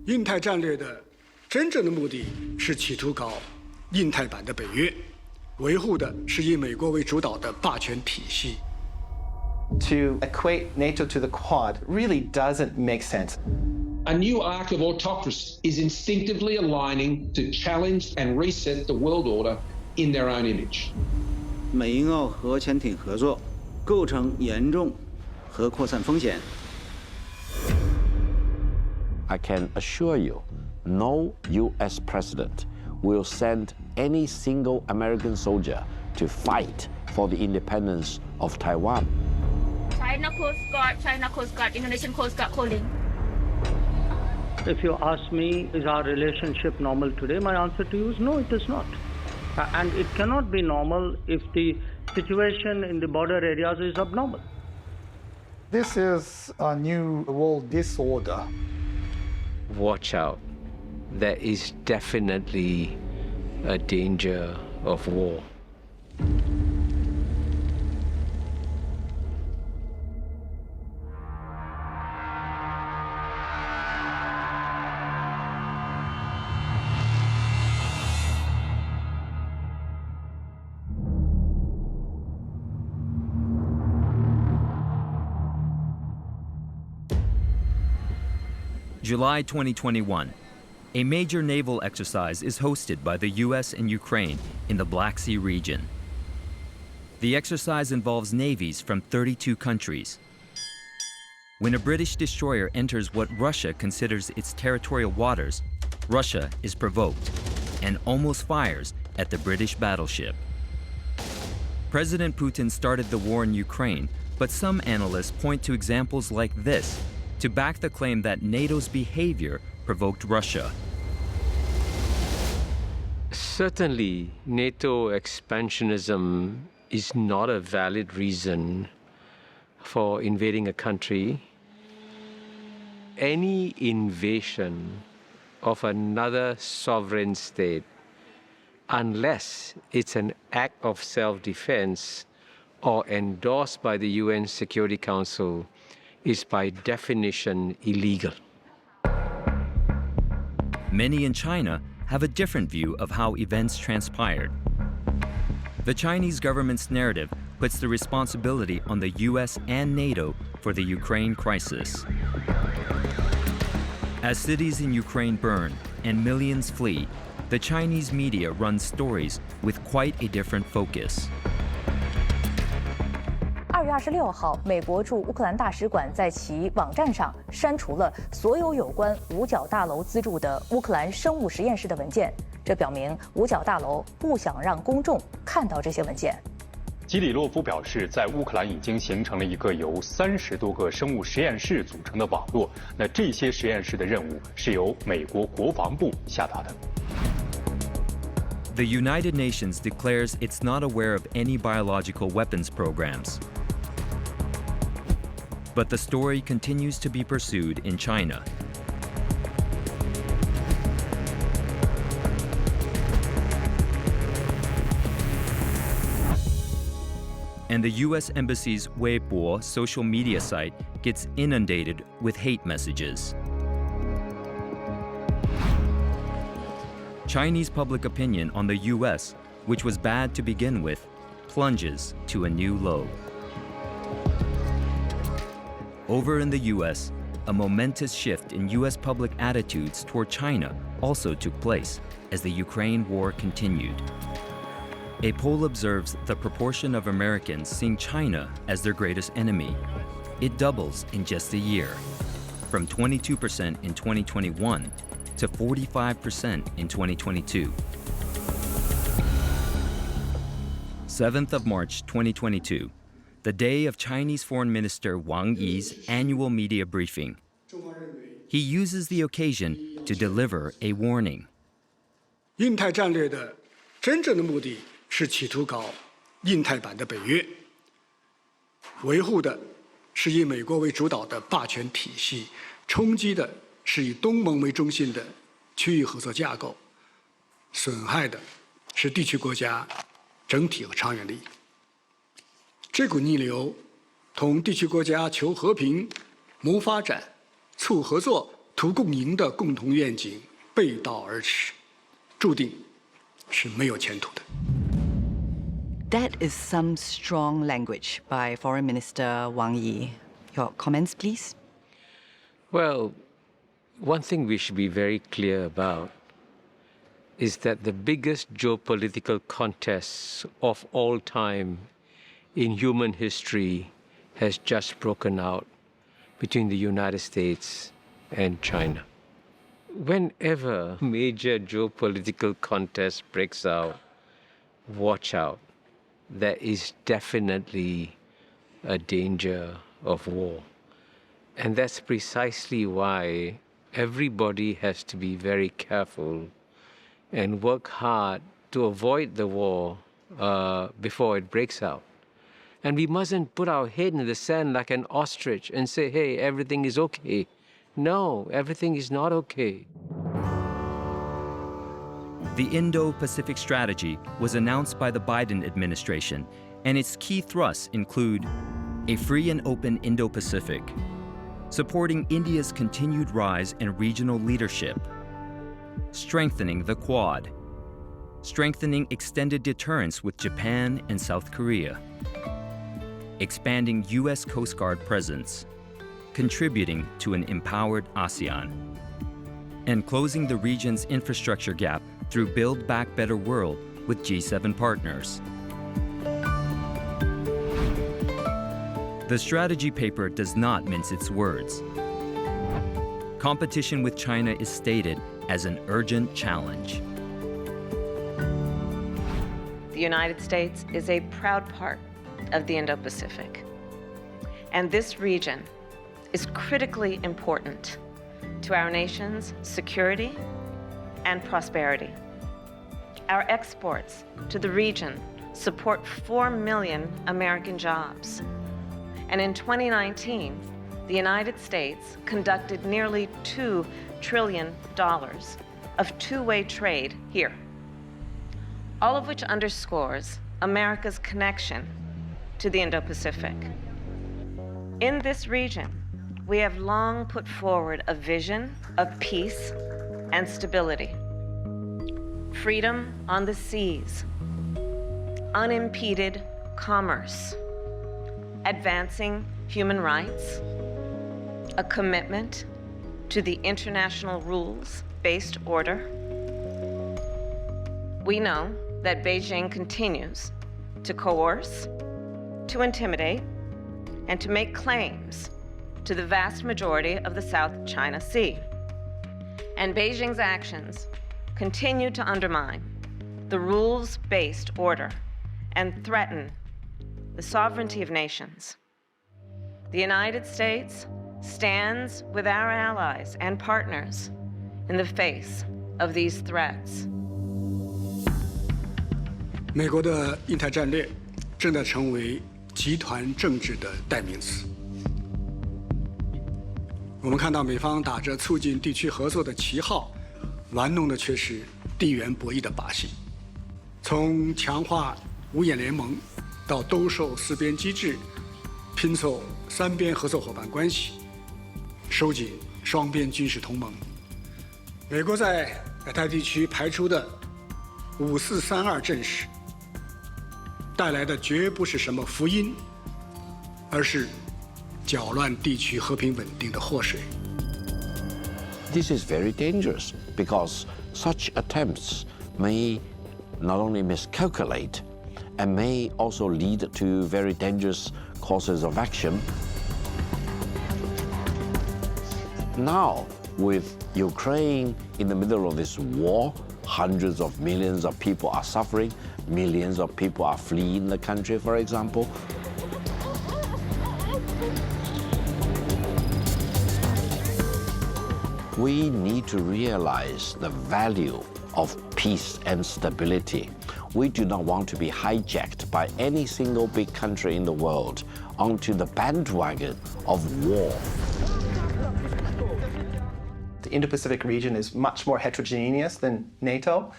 印太战略的真正的目的是企图搞印太版的北约，维护的是以美国为主导的霸权体系。To equate NATO to the Quad really doesn't make sense. A new arc of autocracy is instinctively aligning to challenge and reset the world order in their own image. 美英澳核潜艇合作构成严重核扩散风险。I can assure you, no U.S. president will send any single American soldier to fight for the independence of Taiwan. China Coast Guard, Indonesian Coast Guard calling. If you ask me, is our relationship normal today? My answer to you is no, it is not. And it cannot be normal if the situation in the border areas is abnormal. This is a new world disorder. Watch out. There is definitely a danger of war. July 2021. A major naval exercise is hosted by the US and Ukraine in the Black Sea region. The exercise involves navies from 32 countries. When a British destroyer enters what Russia considers its territorial waters, Russia is provoked and almost fires at the British battleship. President Putin started the war in Ukraine, but some analysts point to examples like this to back the claim that NATO's behavior provoked Russia. Certainly, NATO expansionism is not a valid reason for invading a country. Any invasion of another sovereign state, unless it's an act of self-defense or endorsed by the UN Security Council, is by definition illegal. Many in China have a different view of how events transpired. The Chinese government's narrative puts the responsibility on the US and NATO for the Ukraine crisis. As cities in Ukraine burn and millions flee, the Chinese media runs stories with quite a different focus. 2月26号，美国驻乌克兰大使馆在其网站上删除了所有有关五角大楼资助的乌克兰生物实验室的文件。这表明五角大楼不想让公众看到这些文件。基里洛夫表示，在乌克兰已经形成了一个由30多个生物实验室组成的网络。那这些实验室的任务是由美国国防部下达的。 The United Nations declares it's not aware of any biological weapons programs. But the story continues to be pursued in China. And the US Embassy's Weibo social media site gets inundated with hate messages. Chinese public opinion on the US, which was bad to begin with, plunges to a new low. Over in the US, a momentous shift in US public attitudes toward China also took place as the Ukraine war continued. A poll observes the proportion of Americans seeing China as their greatest enemy. It doubles in just a year, from 22% in 2021 to 45% in 2022. 7th of March 2022, the day of Chinese Foreign Minister Wang Yi's annual media briefing. He uses the occasion to deliver a warning. 印太战略的真正的目的是企图搞印太版的北约，维护的是以美国为主导的霸权体系，冲击的是以东盟为中心的区域合作架构，损害的是地区国家整体和长远利益。这股逆流同地区国家求和平、谋发展、促合作、图共赢的共同愿景背道而驰，注定是没有前途的。That is some strong language by Foreign Minister Wang Yi. Your comments, please? Well, one thing we should be very clear about is that the biggest geopolitical contests of all time in human history has just broken out between the United States and China. Whenever major geopolitical contest breaks out, watch out. There is definitely a danger of war. And that's precisely why everybody has to be very careful and work hard to avoid the war before it breaks out. And we mustn't put our head in the sand like an ostrich and say, hey, everything is okay. No, everything is not okay. The Indo-Pacific strategy was announced by the Biden administration, and its key thrusts include a free and open Indo-Pacific, supporting India's continued rise in regional leadership, strengthening the Quad, strengthening extended deterrence with Japan and South Korea, expanding U.S. Coast Guard presence, contributing to an empowered ASEAN, and closing the region's infrastructure gap through Build Back Better World with G7 partners. The strategy paper does not mince its words. Competition with China is stated as an urgent challenge. The United States is a proud part of the Indo-Pacific, and this region is critically important to our nation's security and prosperity. Our exports to the region support 4 million American jobs. And in 2019, the United States conducted nearly $2 trillion of two-way trade here, all of which underscores America's connection to the Indo-Pacific. In this region, we have long put forward a vision of peace and stability, freedom on the seas, unimpeded commerce, advancing human rights, a commitment to the international rules-based order. We know that Beijing continues to coerce, to intimidate, and to make claims to the vast majority of the South China Sea. And Beijing's actions continue to undermine the rules-based order and threaten the sovereignty of nations. The United States stands with our allies and partners in the face of these threats. 美国的印太战略正在成为集团政治的代名词。我们看到美方打着促进地区合作的旗号，玩弄的却是地缘博弈的把戏。从强化五眼联盟到兜售四边机制，拼凑三边合作伙伴关系，收紧双边军事同盟。美国在亚太地区排出的5432阵势，带来的绝不是什么福音，而是搅乱地区和平稳定的祸水。This is very dangerous because such attempts may not only miscalculate and may also lead to very dangerous courses of action. Now, with Ukraine in the middle of this war, hundreds of millions of people are suffering, millions of people are fleeing the country, for example. We need to realize the value of peace and stability. We do not want to be hijacked by any single big country in the world onto the bandwagon of war. The Indo-Pacific region is much more heterogeneous than NATO.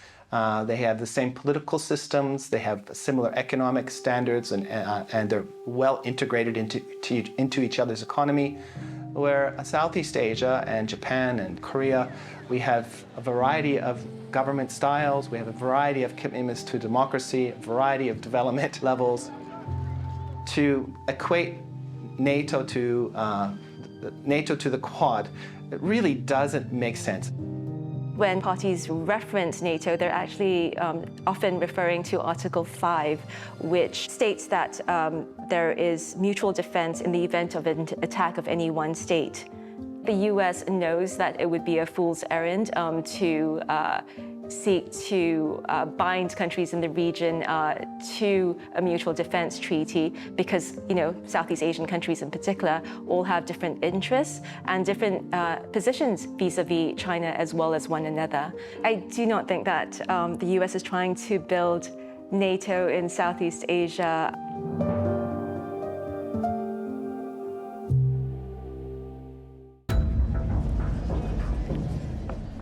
They have the same political systems, they have similar economic standards, and they're well integrated into each other's economy. where Southeast Asia and Japan and Korea, we have a variety of government styles, we have a variety of commitments to democracy, a variety of development levels. To equate NATO to the Quad, it really doesn't make sense. When parties reference NATO, they're actually often referring to Article 5, which states that there is mutual defense in the event of an attack of any one state. The US knows that it would be a fool's errand to seek to bind countries in the region to a mutual defense treaty because, Southeast Asian countries in particular all have different interests and different positions vis-a-vis China as well as one another. I do not think that the US is trying to build NATO in Southeast Asia.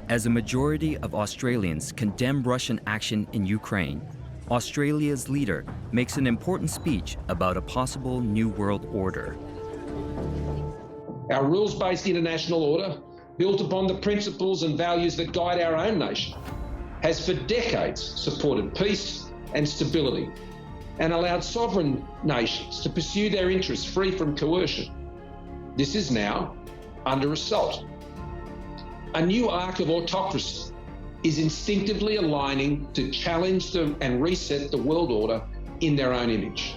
As a majority of Australians condemn Russian action in Ukraine, Australia's leader makes an important speech about a possible new world order. Our rules-based international order, built upon the principles and values that guide our own nation, has for decades supported peace and stability and allowed sovereign nations to pursue their interests free from coercion. This is now under assault. A new arc of autocracy is instinctively aligning to challenge and reset the world order in their own image.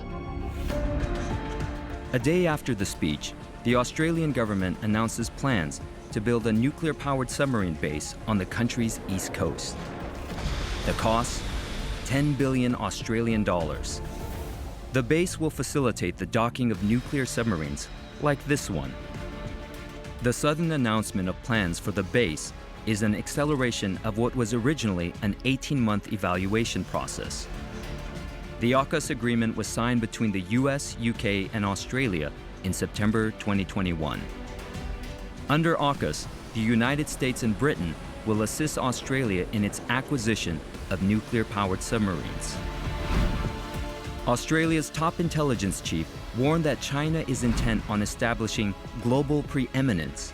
A day after the speech, the Australian government announces plans to build a nuclear-powered submarine base on the country's east coast. The cost? 10 billion Australian dollars. The base will facilitate the docking of nuclear submarines like this one. The sudden announcement of plans for the base is an acceleration of what was originally an 18-month evaluation process. The AUKUS agreement was signed between the US, UK, and Australia in September 2021. Under AUKUS, the United States and Britain will assist Australia in its acquisition of nuclear-powered submarines. Australia's top intelligence chief warned that China is intent on establishing global preeminence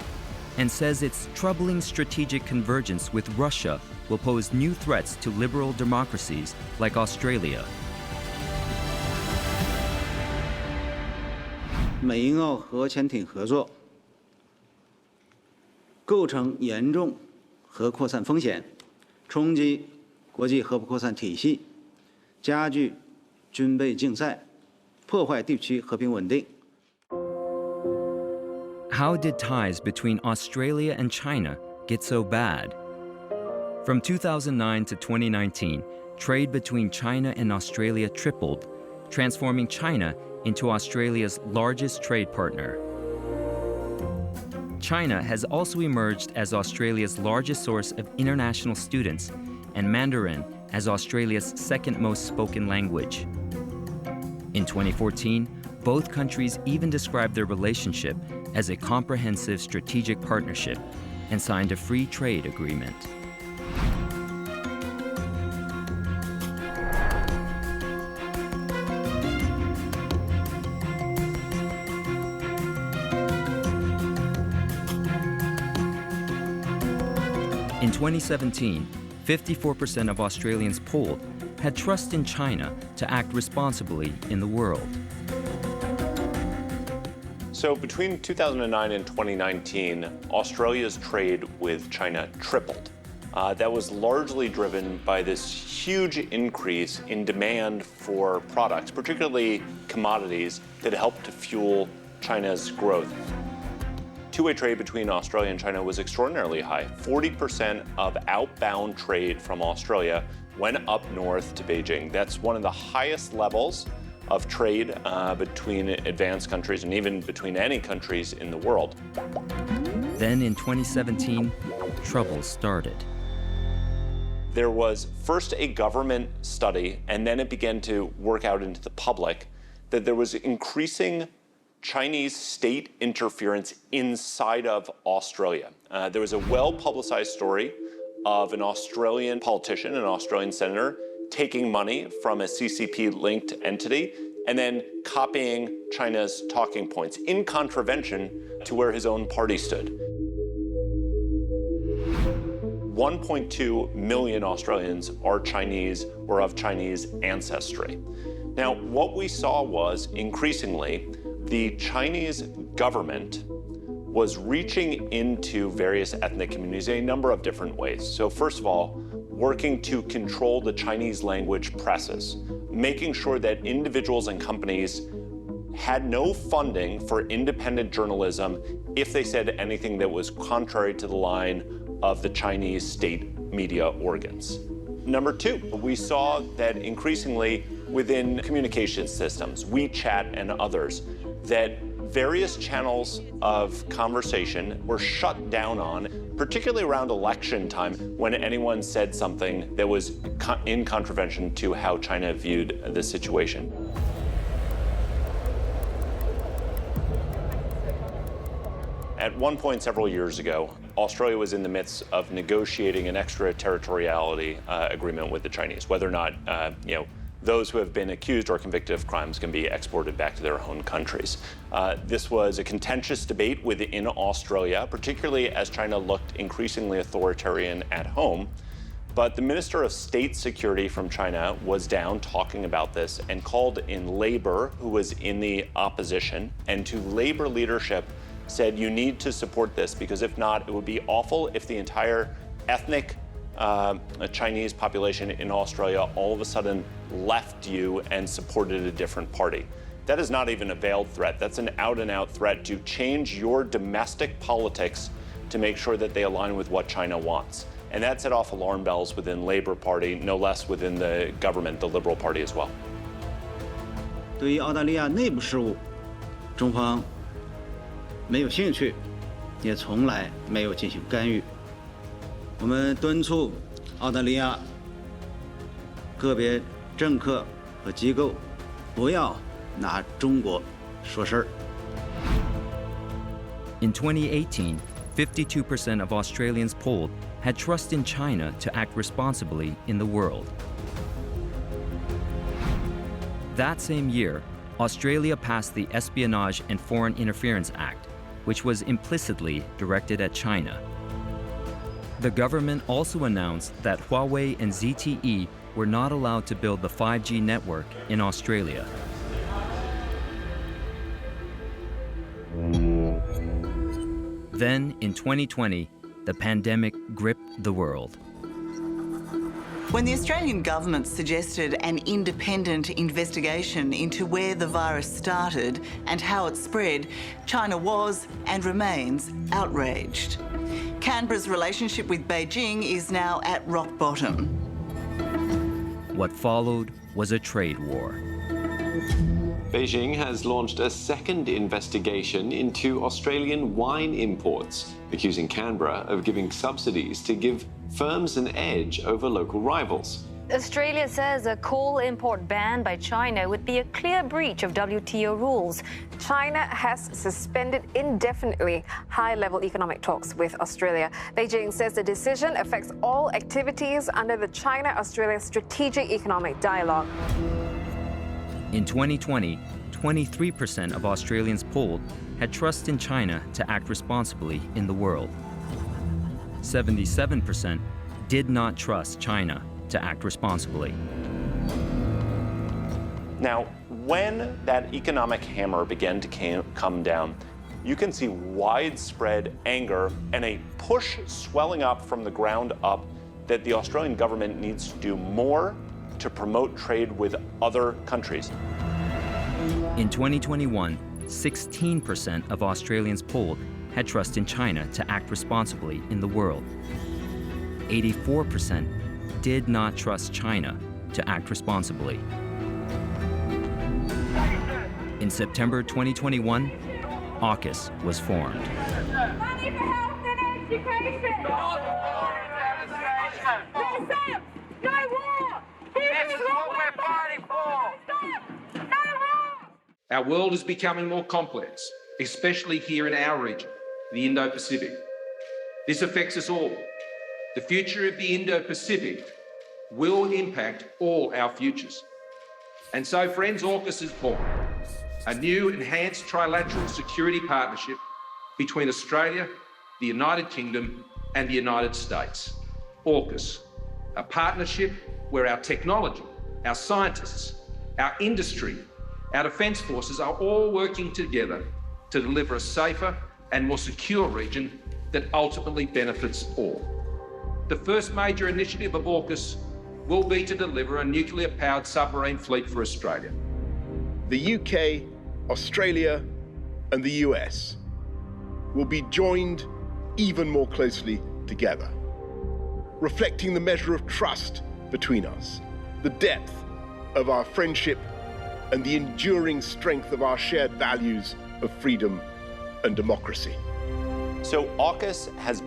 and says its troubling strategic convergence with Russia will pose new threats to liberal democracies like Australia. 美英澳核潜艇合作构成严重核扩散风险，冲击国际核不扩散体系，加剧军备竞赛，破坏地区和平稳定。 How did ties between Australia and China get so bad? From 2009 to 2019, trade between China and Australia tripled, transforming China into Australia's largest trade partner. China has also emerged as Australia's largest source of international students, and Mandarin as Australia's second most spoken language. In 2014, both countries even described their relationship as a comprehensive strategic partnership and signed a free trade agreement. In 2017, 54% of Australians polled had trust in China to act responsibly in the world. So between 2009 and 2019, Australia's trade with China tripled. That was largely driven by this huge increase in demand for products, particularly commodities, that helped to fuel China's growth. Two-way trade between Australia and China was extraordinarily high. 40% of outbound trade from Australia went up north to Beijing. That's one of the highest levels of trade between advanced countries and even between any countries in the world. Then in 2017, trouble started. There was first a government study, and then it began to work out into the public that there was increasing Chinese state interference inside of Australia. There was a well-publicized story of an Australian politician, an Australian senator, taking money from a CCP-linked entity and then copying China's talking points in contravention to where his own party stood. 1.2 million Australians are Chinese or of Chinese ancestry. Now, what we saw was increasingly the Chinese government was reaching into various ethnic communities in a number of different ways. So first of all, working to control the Chinese language presses, making sure that individuals and companies had no funding for independent journalism if they said anything that was contrary to the line of the Chinese state media organs. Number two, we saw that increasingly within communication systems, WeChat and others, that various channels of conversation were shut down on, particularly around election time, when anyone said something that was in contravention to how China viewed the situation. At one point several years ago, Australia was in the midst of negotiating an extraterritoriality agreement with the Chinese, whether or not those who have been accused or convicted of crimes can be exported back to their own countries. This was a contentious debate within Australia, particularly as China looked increasingly authoritarian at home. But the Minister of State Security from China was down talking about this and called in Labor, who was in the opposition, and to Labor leadership said, you need to support this, because if not, it would be awful if the entire ethnic Chinese population in Australia all of a sudden left you and supported a different party. That is not even a veiled threat. That's an out-and-out threat to change your domestic politics to make sure that they align with what China wants. And that set off alarm bells within Labor Party, no less within the government, the Liberal Party as well. 对于澳大利亚内部事务，中方没有兴趣，也从来没有进行干预。我们敦促澳大利亚个别政客和机构不要拿中国说事儿。In 2018, 52% of Australians polled had trust in China to act responsibly in the world. That same year, Australia passed the Espionage and Foreign Interference Act, which was implicitly directed at China. The government also announced that Huawei and ZTE were not allowed to build the 5G network in Australia. Then, in 2020, the pandemic gripped the world. When the Australian government suggested an independent investigation into where the virus started and how it spread, China was and remains outraged. Canberra's relationship with Beijing is now at rock bottom. What followed was a trade war. Beijing has launched a second investigation into Australian wine imports, accusing Canberra of giving subsidies to give firms an edge over local rivals. Australia says a coal import ban by China would be a clear breach of WTO rules. China has suspended indefinitely high-level economic talks with Australia. Beijing says the decision affects all activities under the China-Australia Strategic Economic Dialogue. In 2020, 23% of Australians polled had trust in China to act responsibly in the world. 77% did not trust China to act responsibly. Now, when that economic hammer began to come down, you can see widespread anger and a push swelling up from the ground up that the Australian government needs to do more to promote trade with other countries. In 2021, 16% of Australians polled had trust in China to act responsibly in the world. 84% did not trust China to act responsibly. In September 2021, AUKUS was formed. Money for health and education! No war! This is what we're fighting for! No war! Our world is becoming more complex, especially here in our region, the Indo-Pacific. This affects us all. The future of the Indo-Pacific will impact all our futures. And so, friends, AUKUS is born, a new enhanced trilateral security partnership between Australia, the United Kingdom and the United States. AUKUS, a partnership where our technology, our scientists, our industry, our defence forces are all working together to deliver a safer and more secure region that ultimately benefits all. The first major initiative of AUKUS will be to deliver a nuclear-powered submarine fleet for Australia. The UK, Australia and the US will be joined even more closely together, reflecting the measure of trust between us, the depth of our friendship and the enduring strength of our shared values of freedom and democracy. So AUKUS has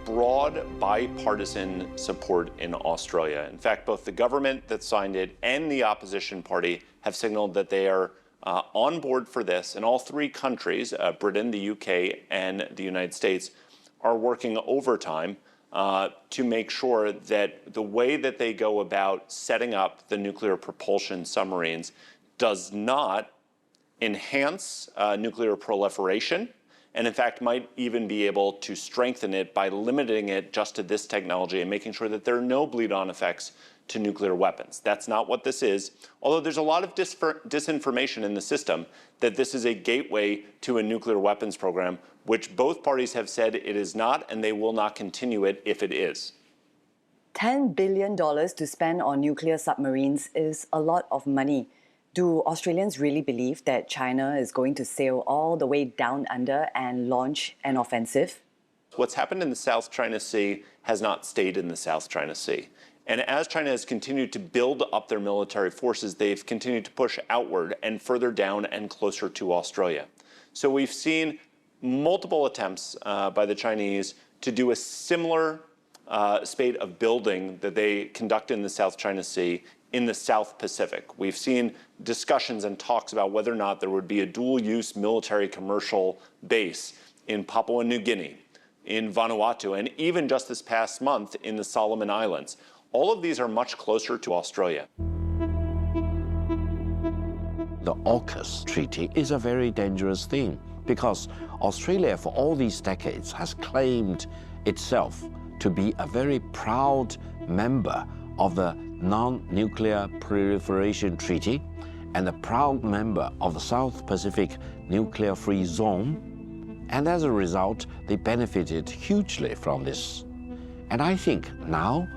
broad bipartisan support in Australia. In fact, both the government that signed it and the opposition party have signaled that they are on board for this, and all three countries, Britain, the UK, and the United States, are working overtime to make sure that the way that they go about setting up the nuclear propulsion submarines does not enhance nuclear proliferation, and in fact might even be able to strengthen it by limiting it just to this technology and making sure that there are no bleed-on effects to nuclear weapons. That's not what this is, although there's a lot of disinformation in the system that this is a gateway to a nuclear weapons program, which both parties have said it is not, and they will not continue it if it is. $10 billion to spend on nuclear submarines is a lot of money. Do Australians really believe that China is going to sail all the way down under and launch an offensive? What's happened in the South China Sea has not stayed in the South China Sea. And as China has continued to build up their military forces, they've continued to push outward and further down and closer to Australia. So we've seen multiple attempts by the Chinese to do a similar spate of building that they conduct in the South China Sea in the South Pacific. We've seen discussions and talks about whether or not there would be a dual-use military commercial base in Papua New Guinea, in Vanuatu, and even just this past month in the Solomon Islands. All of these are much closer to Australia. The AUKUS treaty is a very dangerous thing because Australia for all these decades has claimed itself to be a very proud member of the Non-Nuclear Proliferation Treaty and a proud member of the South Pacific Nuclear-Free Zone. And as a result, they benefited hugely from this. And I think now,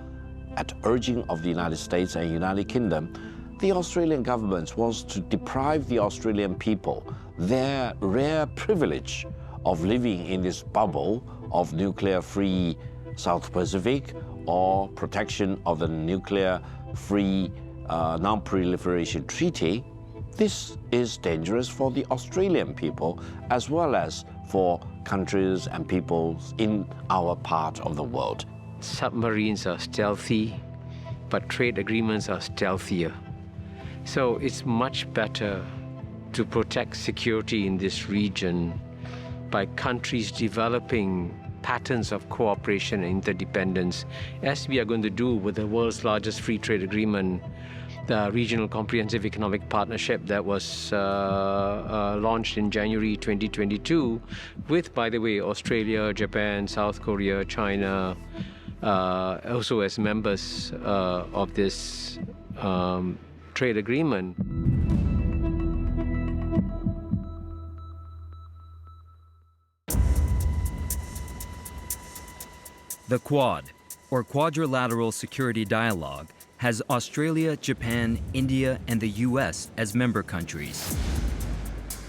at urging of the United States and United Kingdom, the Australian government wants to deprive the Australian people their rare privilege of living in this bubble of nuclear-free South Pacific or protection of the nuclear-free non-proliferation treaty. This is dangerous for the Australian people as well as for countries and peoples in our part of the world. Submarines are stealthy, but trade agreements are stealthier. So it's much better to protect security in this region by countries developing patterns of cooperation and interdependence, as we are going to do with the world's largest free trade agreement, the Regional Comprehensive Economic Partnership that was launched in January 2022 with, by the way, Australia, Japan, South Korea, China, also as members of this trade agreement. The Quad, or Quadrilateral Security Dialogue, has Australia, Japan, India, and the US as member countries.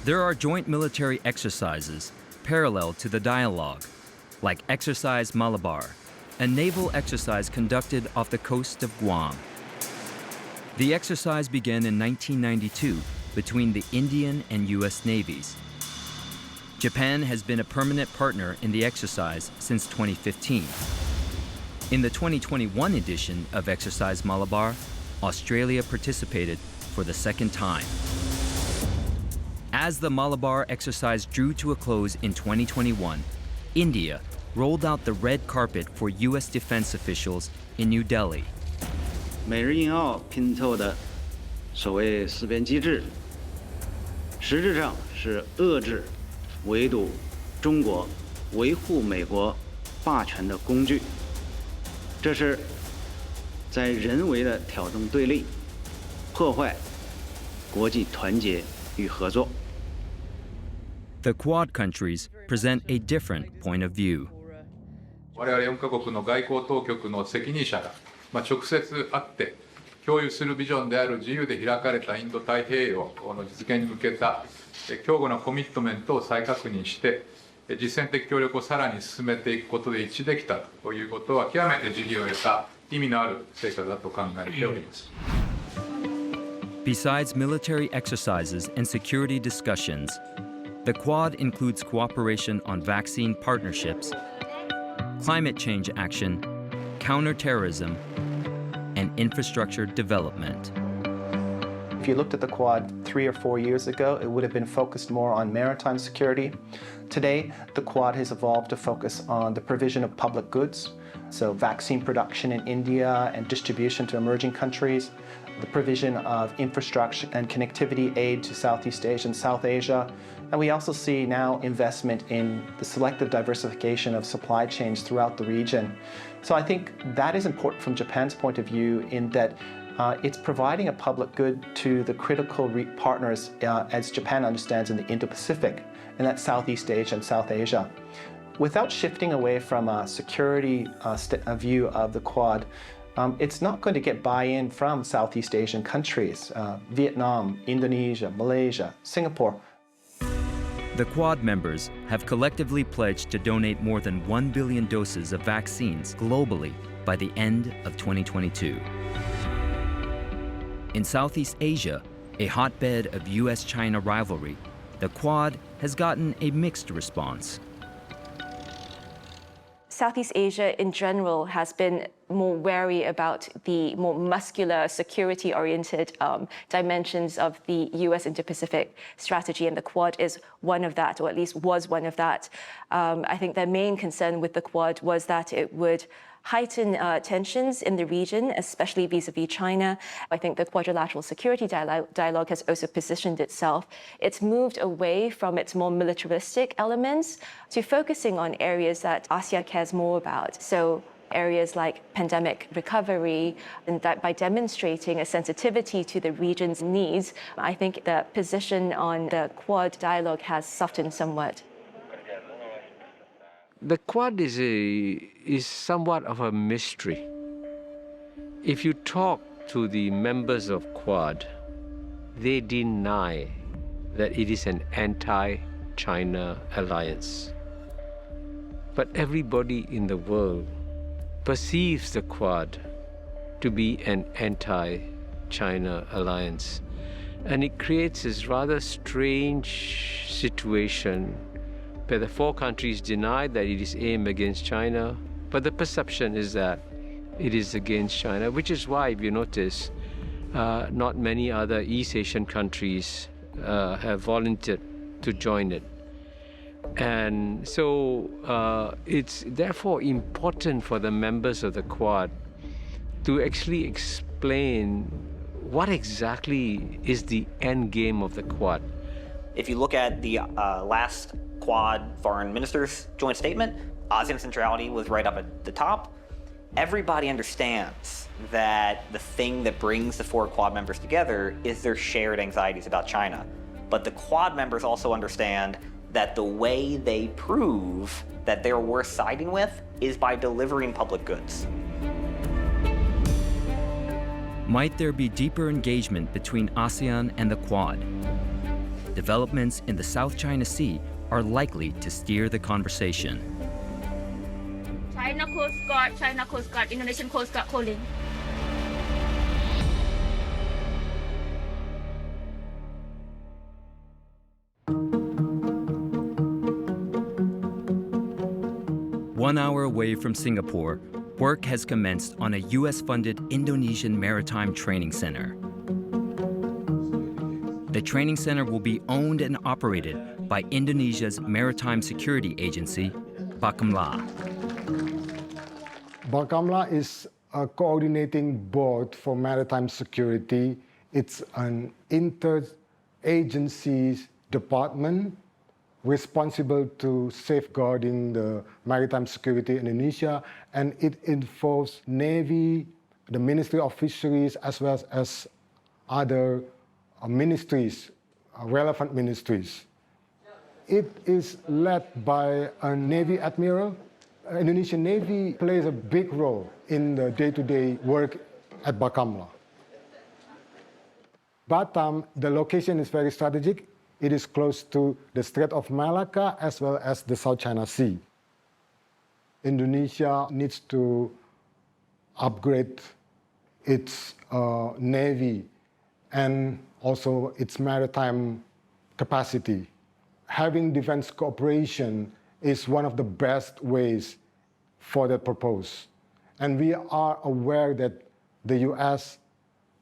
There are joint military exercises parallel to the dialogue, like Exercise Malabar, a naval exercise conducted off the coast of Guam. The exercise began in 1992 between the Indian and US navies. Japan has been a permanent partner in the exercise since 2015. In the 2021 edition of Exercise Malabar, Australia participated for the second time. As the Malabar exercise drew to a close in 2021, India rolled out the red carpet for US defense officials in New Delhi. 美日印澳拼凑的所谓四边机制，实质上是遏制、围堵中国、维护美国霸权的工具。这是在人为的挑动对立，破坏国际团結與合作。The Quad countries present a different point of view. 我々4カ国の外交当局の責任者が、直接会って共有するビジョンである自由で開かれたインド太平洋の実現に向けた強固なコミットメントを再確認して、実践的協力をさらに進めていくことで一致できたということは極めて時宜を得た意味のある成果だと考えております。Besides military exercises and security discussions, the Quad includes cooperation on vaccine partnerships, climate change action, counterterrorism, and infrastructure development. If you looked at the Quad 3 or 4 years ago, it would have been focused more on maritime security. Today, the Quad has evolved to focus on the provision of public goods, so vaccine production in India and distribution to emerging countries, the provision of infrastructure and connectivity aid to Southeast Asia and South Asia, and we also see now investment in the selective diversification of supply chains throughout the region. So I think that is important from Japan's point of view in that it's providing a public good to the critical partners, as Japan understands, in the Indo-Pacific, and that's Southeast Asia and South Asia. Without shifting away from a security view of the Quad, it's not going to get buy-in from Southeast Asian countries, Vietnam, Indonesia, Malaysia, Singapore. The Quad members have collectively pledged to donate more than 1 billion doses of vaccines globally by the end of 2022. In Southeast Asia, a hotbed of US-China rivalry, the Quad has gotten a mixed response. Southeast Asia in general has been more wary about the more muscular, security-oriented dimensions of the US Indo-Pacific strategy, and the Quad is one of that, or at least was one of that. I think their main concern with the Quad was that it would heighten tensions in the region, especially vis-a-vis China. I think the quadrilateral security dialogue has also positioned itself. It's moved away from its more militaristic elements to focusing on areas that ASEAN cares more about. So areas like pandemic recovery, and that by demonstrating a sensitivity to the region's needs, I think the position on the Quad dialogue has softened somewhat. The Quad is somewhat of a mystery. If you talk to the members of Quad, they deny that it is an anti-China alliance. But everybody in the world perceives the Quad to be an anti-China alliance. And it creates this rather strange situation where the four countries deny that it is aimed against China, but the perception is that it is against China, which is why, if you notice, not many other East Asian countries have volunteered to join it. And so it's therefore important for the members of the Quad to actually explain what exactly is the end game of the Quad. If you look at the last Quad foreign ministers joint statement, ASEAN centrality was right up at the top. Everybody understands that the thing that brings the four Quad members together is their shared anxieties about China. But the Quad members also understand that the way they prove that they're worth siding with is by delivering public goods. Might there be deeper engagement between ASEAN and the Quad? Developments in the South China Sea are likely to steer the conversation. China Coast Guard, Indonesian Coast Guard calling. One hour away from Singapore, work has commenced on a US-funded Indonesian maritime training center. The training center will be owned and operated by Indonesia's maritime security agency, Bakamla. Bakamla is a coordinating board for maritime security It's an interagency department responsible to safeguarding the maritime security in Indonesia, and it involves Navy, the Ministry of Fisheries, as well as other ministries, relevant ministries. It is led by a Navy Admiral. Indonesian Navy plays a big role in the day-to-day work at Bakamla. Batam, the location is very strategic. It is close to the Strait of Malacca as well as the South China Sea. Indonesia needs to upgrade its navy and also its maritime capacity. Having defense cooperation is one of the best ways for that purpose. And we are aware that the US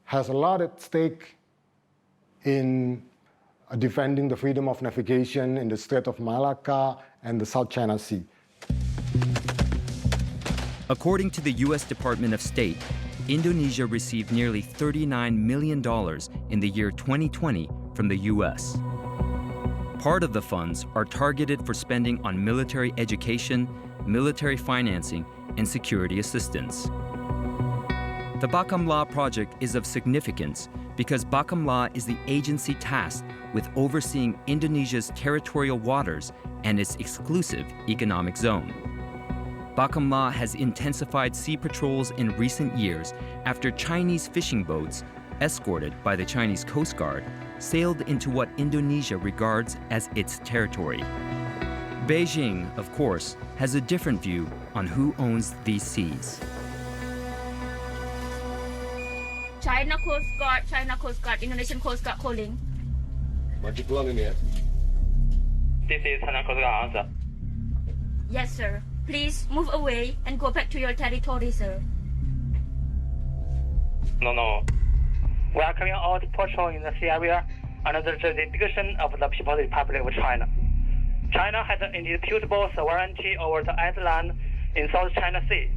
has a lot at stake in defending the freedom of navigation in the Strait of Malacca and the South China Sea. According to the US Department of State, Indonesia received nearly $39 million in the year 2020 from the US. Part of the funds are targeted for spending on military education, military financing, and security assistance. The Bakamla project is of significance because Bakamla is the agency tasked with overseeing Indonesia's territorial waters and its exclusive economic zone. Bakamla has intensified sea patrols in recent years after Chinese fishing boats, escorted by the Chinese Coast Guard, sailed into what Indonesia regards as its territory. Beijing, of course, has a different view on who owns these seas. China Coast Guard, Indonesian Coast Guard calling. This is China Coast Guard answer. Yes, sir. Please move away and go back to your territory, sir. No. We are carrying out patrol in the sea area under the jurisdiction of the People's Republic of China. China has an indisputable sovereignty over the island in South China Sea.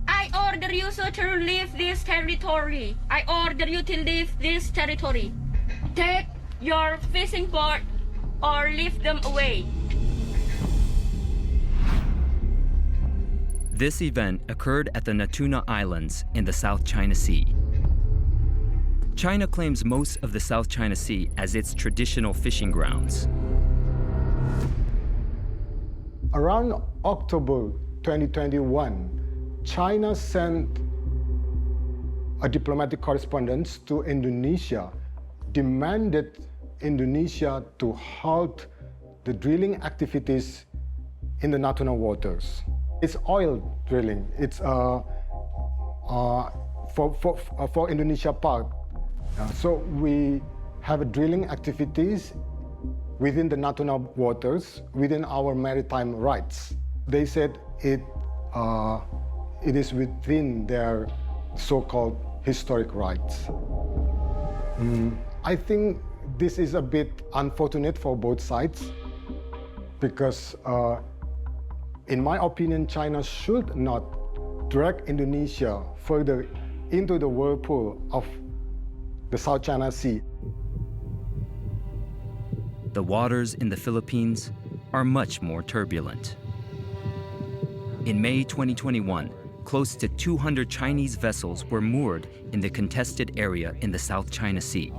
I order you, sir, to leave this territory. I order you to leave this territory. Take your fishing boat or leave them away. This event occurred at the Natuna Islands in the South China Sea. China claims most of the South China Sea as its traditional fishing grounds. Around October 2021, China sent a diplomatic correspondence to Indonesia, demanded Indonesia to halt the drilling activities in the Natuna waters. It's oil drilling. It's for Indonesia part. So we have drilling activities within the Natuna waters, within our maritime rights. They said it is within their so-called historic rights. I think this is a bit unfortunate for both sides because in my opinion, China should not drag Indonesia further into the whirlpool of the South China Sea. The waters in the Philippines are much more turbulent. In May 2021, close to 200 Chinese vessels were moored in the contested area in the South China Sea,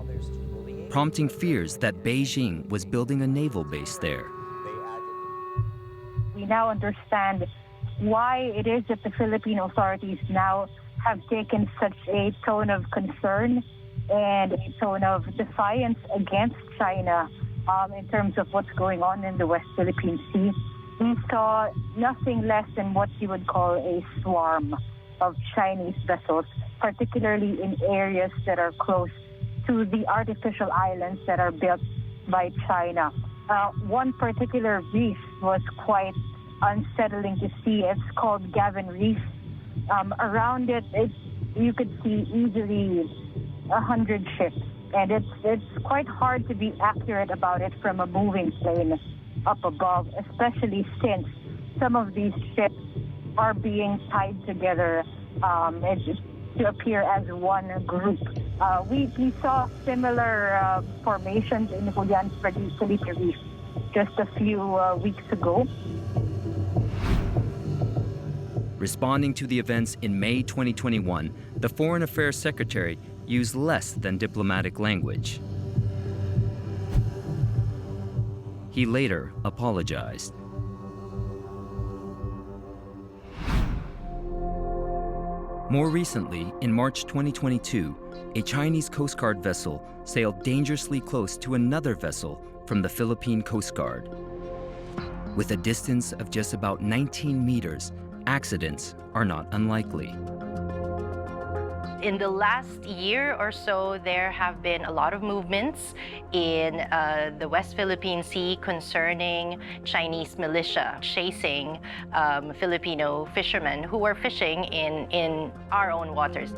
prompting fears that Beijing was building a naval base there. We now understand why it is that the Philippine authorities now have taken such a tone of concern and a tone of defiance against China in terms of what's going on in the West Philippine Sea. We saw nothing less than what you would call a swarm of Chinese vessels, particularly in areas that are close to the artificial islands that are built by China. One particular reef was quite unsettling to see. It's called Gavin Reef. Around it, you could see easily 100 ships, and it's quite hard to be accurate about it from a moving plane up above, especially since some of these ships are being tied together to appear as one group. We saw similar formations in Julian Felipe Reef just a few weeks ago. Responding to the events in May 2021, the Foreign Affairs Secretary used less than diplomatic language. He later apologized. More recently, in March 2022, a Chinese Coast Guard vessel sailed dangerously close to another vessel from the Philippine Coast Guard. With a distance of just about 19 meters, accidents are not unlikely. In the last year or so, there have been a lot of movements in the West Philippine Sea concerning Chinese militia chasing Filipino fishermen who are fishing in our own waters.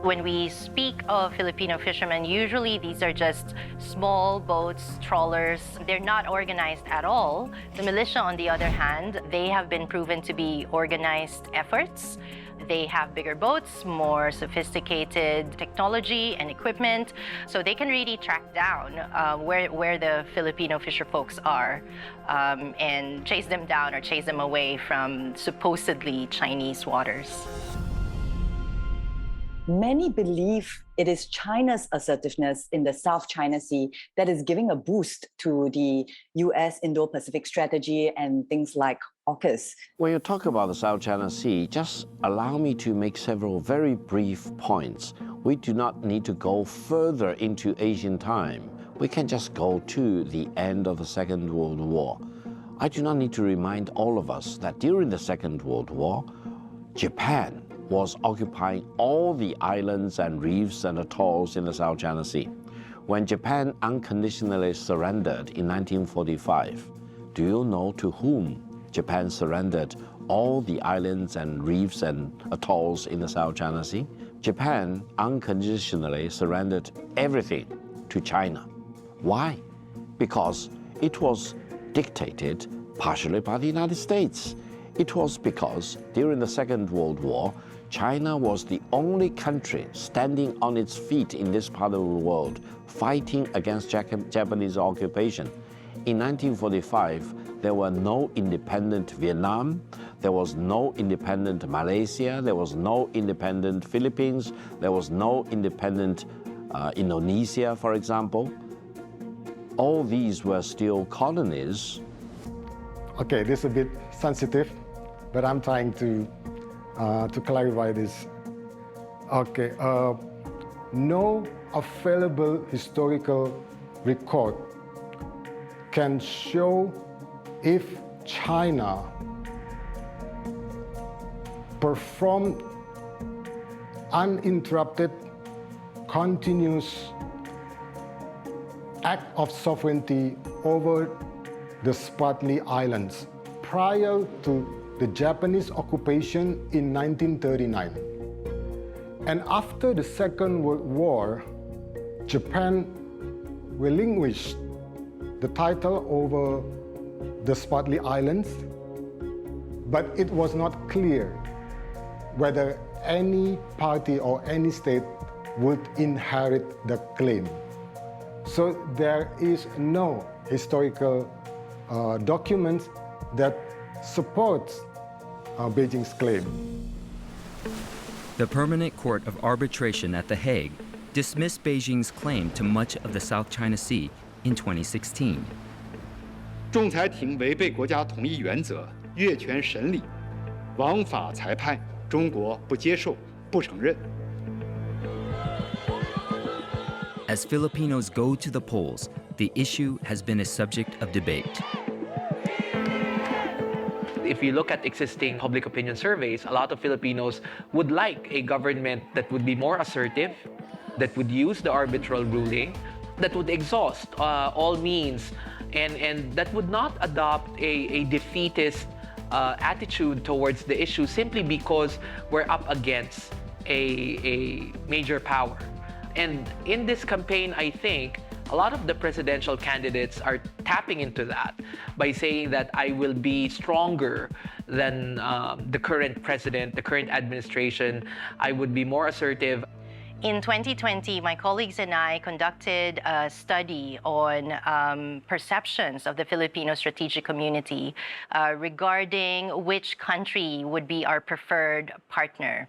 When we speak of Filipino fishermen, usually these are just small boats, trawlers. They're not organized at all. The militia, on the other hand, they have been proven to be organized efforts. They have bigger boats, more sophisticated technology and equipment, so they can really track down where the Filipino fisher folks are and chase them down or chase them away from supposedly Chinese waters. Many believe it is China's assertiveness in the South China Sea that is giving a boost to the US Indo-Pacific strategy and things like AUKUS. When you talk about the South China Sea, just allow me to make several very brief points. We do not need to go further into ancient time. We can just go to the end of the Second World War. I do not need to remind all of us that during the Second World War, Japan was occupying all the islands and reefs and atolls in the South China Sea. When Japan unconditionally surrendered in 1945, do you know to whom Japan surrendered all the islands and reefs and atolls in the South China Sea? Japan unconditionally surrendered everything to China. Why? Because it was dictated partially by the United States. It was because during the Second World War, China was the only country standing on its feet in this part of the world, fighting against Japanese occupation. In 1945, there were no independent Vietnam, there was no independent Malaysia, there was no independent Philippines, there was no independent Indonesia, for example. All these were still colonies. Okay, this is a bit sensitive, but I'm trying to clarify this. Okay, no available historical record can show if China performed uninterrupted, continuous act of sovereignty over the Spratly Islands prior to the Japanese occupation in 1939. And after the Second World War, Japan relinquished the title over the Spratly Islands, but it was not clear whether any party or any state would inherit the claim. So there is no historical documents that supports Beijing's claim. The Permanent Court of Arbitration at The Hague dismissed Beijing's claim to much of the South China Sea in 2016. 仲裁庭违背国家统一原则，越权审理，枉法裁判，中国不接受，不承认。 As Filipinos go to the polls, the issue has been a subject of debate. If you look at existing public opinion surveys, a lot of Filipinos would like a government that would be more assertive, that would use the arbitral ruling, that would exhaust all means, and that would not adopt a defeatist attitude towards the issue simply because we're up against a major power. And in this campaign, I think a lot of the presidential candidates are tapping into that by saying that I will be stronger than the current president, the current administration. I would be more assertive. In 2020, my colleagues and I conducted a study on perceptions of the Filipino strategic community regarding which country would be our preferred partner.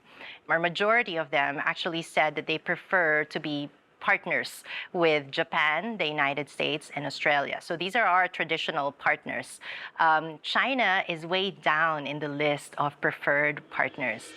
Our majority of them actually said that they prefer to be partners with Japan, the United States, and Australia. So these are our traditional partners. China is way down in the list of preferred partners.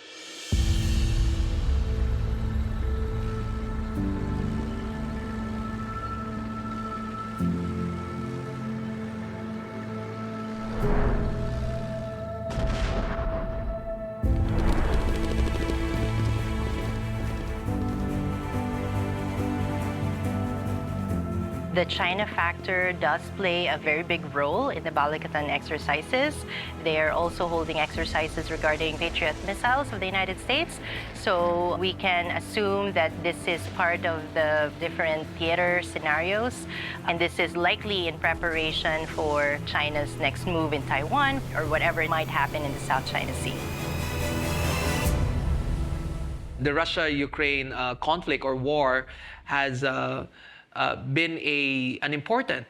The China factor does play a very big role in the Balikatan exercises. They are also holding exercises regarding Patriot missiles of the United States. So we can assume that this is part of the different theater scenarios. And this is likely in preparation for China's next move in Taiwan or whatever might happen in the South China Sea. The Russia-Ukraine conflict or war has been an important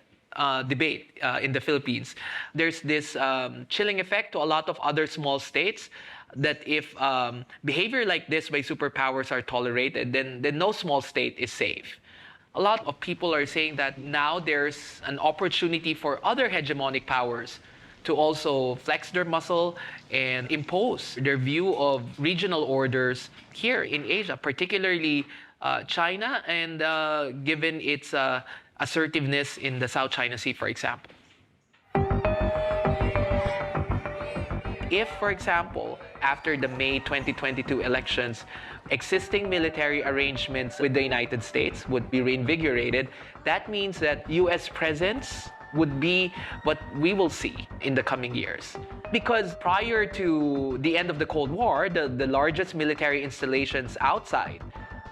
debate in the Philippines. There's this chilling effect to a lot of other small states that if behavior like this by superpowers are tolerated, then no small state is safe. A lot of people are saying that now there's an opportunity for other hegemonic powers to also flex their muscle and impose their view of regional orders here in Asia, particularly China, and given its assertiveness in the South China Sea, for example. If, for example, after the May 2022 elections, existing military arrangements with the United States would be reinvigorated, that means that U.S. presence would be what we will see in the coming years. Because prior to the end of the Cold War, the largest military installations outside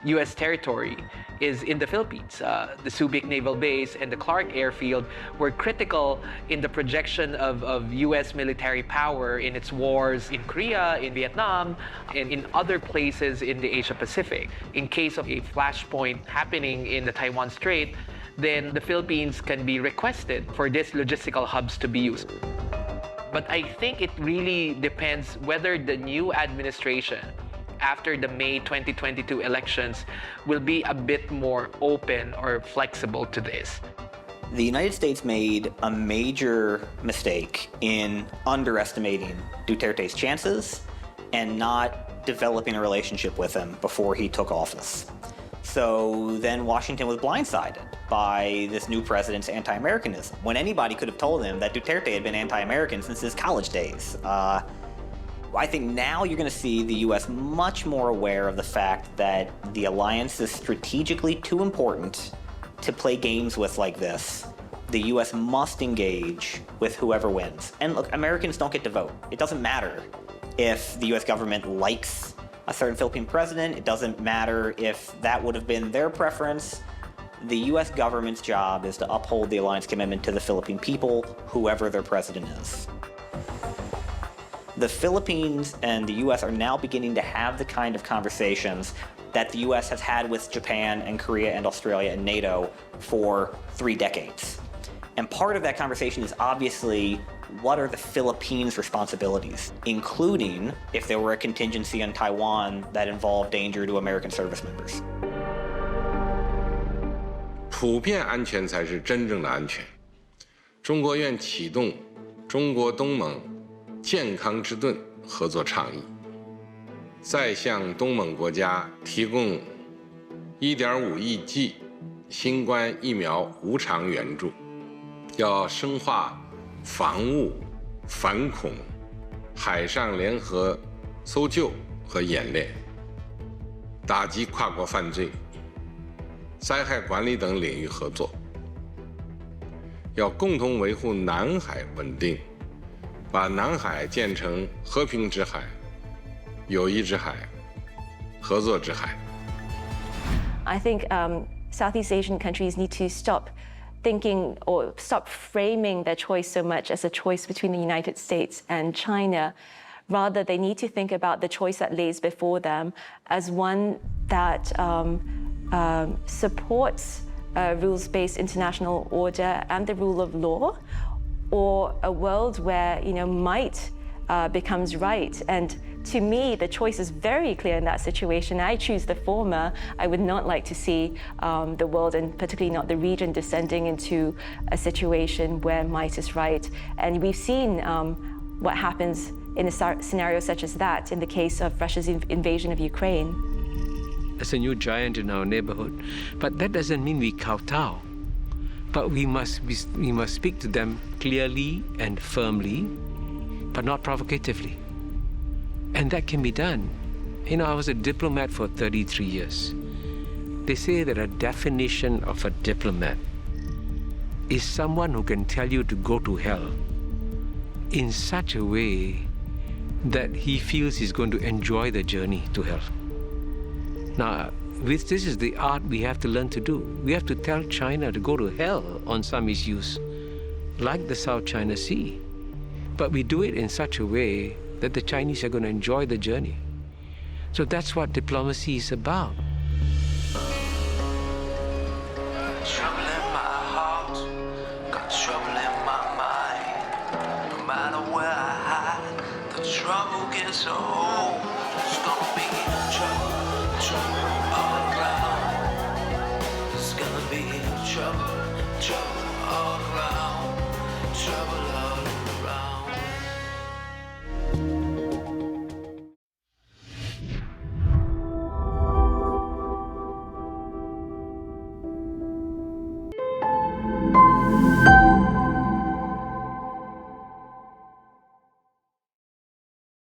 U.S. territory is in the Philippines. The Subic Naval Base and the Clark Airfield were critical in the projection of U.S. military power in its wars in Korea, in Vietnam, and in other places in the Asia-Pacific. In case of a flashpoint happening in the Taiwan Strait, then the Philippines can be requested for these logistical hubs to be used. But I think it really depends whether the new administration after the May 2022 elections will be a bit more open or flexible to this. The United States made a major mistake in underestimating Duterte's chances and not developing a relationship with him before he took office. So then Washington was blindsided by this new president's anti-Americanism, when anybody could have told him that Duterte had been anti-American since his college days. I think now you're going to see the U.S. much more aware of the fact that the alliance is strategically too important to play games with like this. The U.S. must engage with whoever wins. And look, Americans don't get to vote. It doesn't matter if the U.S. government likes a certain Philippine president. It doesn't matter if that would have been their preference. The U.S. government's job is to uphold the alliance commitment to the Philippine people, whoever their president is. The Philippines and the U.S. are now beginning to have the kind of conversations that the U.S. has had with Japan and Korea and Australia and NATO for 3 decades. And part of that conversation is obviously what are the Philippines' responsibilities, including if there were a contingency on Taiwan that involved danger to American service members. 普遍安全才是真正的安全。中国愿启动中国东盟健康之盾合作倡议，再向东盟国家提供1.5亿剂新冠疫苗无偿援助，要深化防务、反恐、海上联合搜救和演练，打击跨国犯罪、灾害管理等领域合作，要共同维护南海稳定。 把南海建成和平之海、友谊之海、合作之海。 I think Southeast Asian countries need to stop thinking or stop framing their choice so much as a choice between the United States and China. Rather, they need to think about the choice that lays before them as one that supports a rules-based international order and the rule of law, or a world where might becomes right. And to me, the choice is very clear in that situation. I choose the former. I would not like to see the world, and particularly not the region, descending into a situation where might is right. And we've seen what happens in a scenario such as that in the case of Russia's invasion of Ukraine. There's a new giant in our neighborhood, but that doesn't mean we kowtow. But we must speak to them clearly and firmly, but not provocatively. And that can be done. I was a diplomat for 33 years. They say that a definition of a diplomat is someone who can tell you to go to hell in such a way that he feels he's going to enjoy the journey to hell. Now, this is the art we have to learn to do. We have to tell China to go to hell on some issues, like the South China Sea. But we do it in such a way that the Chinese are going to enjoy the journey. So that's what diplomacy is about.